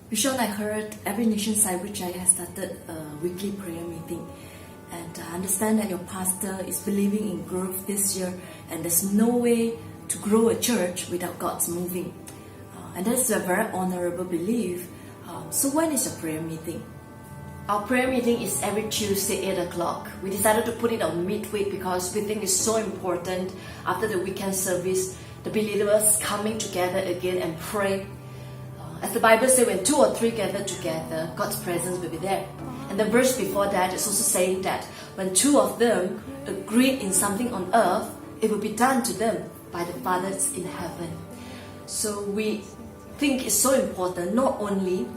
Bishop, I heard Every Nation Side which I has started a weekly prayer meeting, and I understand that your pastor is believing in growth this year, and there's no way to grow a church without God's moving, and that's a very honorable belief. So when is your prayer meeting? Our prayer meeting is every Tuesday, 8 o'clock. We decided to put it on midweek because we think it's so important after the weekend service, the believers coming together again and pray. As the Bible says, when 2 or 3 gather together, God's presence will be there. And the verse before that is also saying that when 2 of them agree in something on earth, it will be done to them by the Fathers in heaven. So we think it's so important not only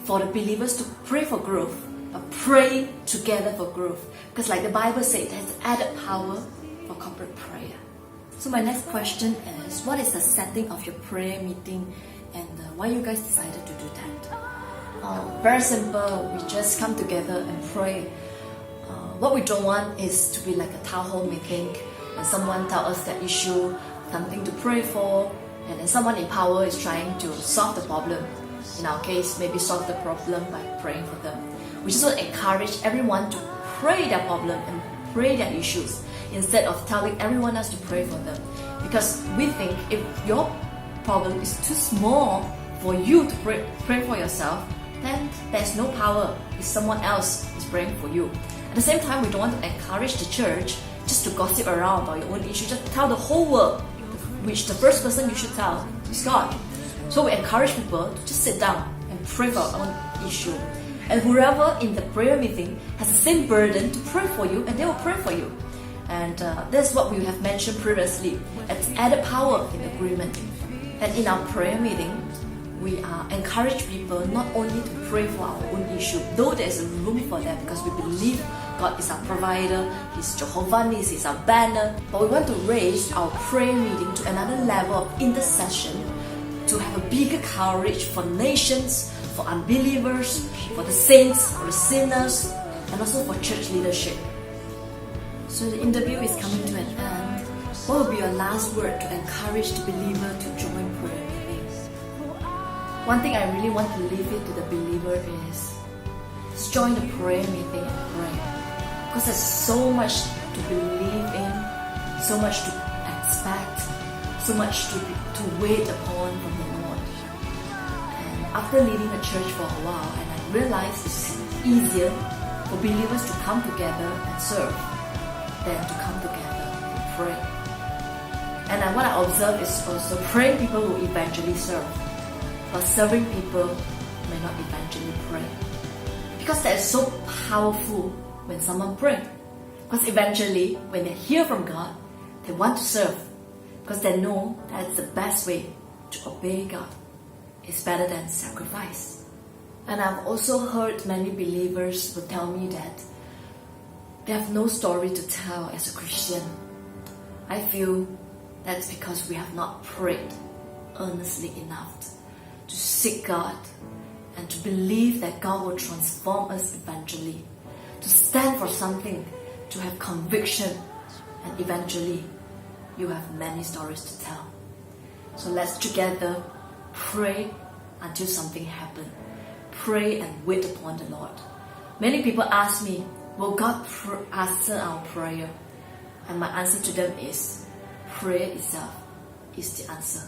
for the believers to pray for growth, but pray together for growth. Because like the Bible says, it has added power for corporate prayer. So my next question is, what is the setting of your prayer meeting, and why you guys decided to do that? Very simple, we just come together and pray. What we don't want is to be like a town hall meeting and someone tells us that issue, something to pray for, and then someone in power is trying to solve the problem. In our case, maybe solve the problem by praying for them. We just want to encourage everyone to pray their problem and pray their issues instead of telling everyone else to pray for them. Because we think if your problem is too small for you to pray for yourself, then there's no power if someone else is praying for you. At the same time, we don't want to encourage the church just to gossip around about your own issue. Just tell the whole world, which the first person you should tell is God. So we encourage people to just sit down and pray for our own issue. And whoever in the prayer meeting has the same burden to pray for you, and they will pray for you. And that's what we have mentioned previously. It's added power in agreement. And in our prayer meeting, we encourage people not only to pray for our own issue, though there's a room for that because we believe God is our provider, He's Jehovah Nissi, He's our banner. But we want to raise our prayer meeting to another level of intercession to have a bigger coverage for nations, for unbelievers, for the saints, for the sinners, and also for church leadership. So the interview is coming to an end. What will be your last word to encourage the believer to join prayer meetings? One thing I really want to leave it to the believer is just join the prayer meeting and pray. Because there's so much to believe in, so much to expect, so much to wait upon from the Lord. And after leading a church for a while, and I realized it's easier for believers to come together and serve than to come together and pray. And what I observe is also praying people will eventually serve, but serving people may not eventually pray. Because that is so powerful when someone prays. Because eventually, when they hear from God, they want to serve. Because they know that's the best way to obey God. It's better than sacrifice. And I've also heard many believers will tell me that they have no story to tell as a Christian. I feel that's because we have not prayed earnestly enough to seek God and to believe that God will transform us eventually, to stand for something, to have conviction, and eventually you have many stories to tell. So let's together pray until something happens. Pray and wait upon the Lord. Many people ask me, will God answer our prayer? And my answer to them is, prayer itself is the answer.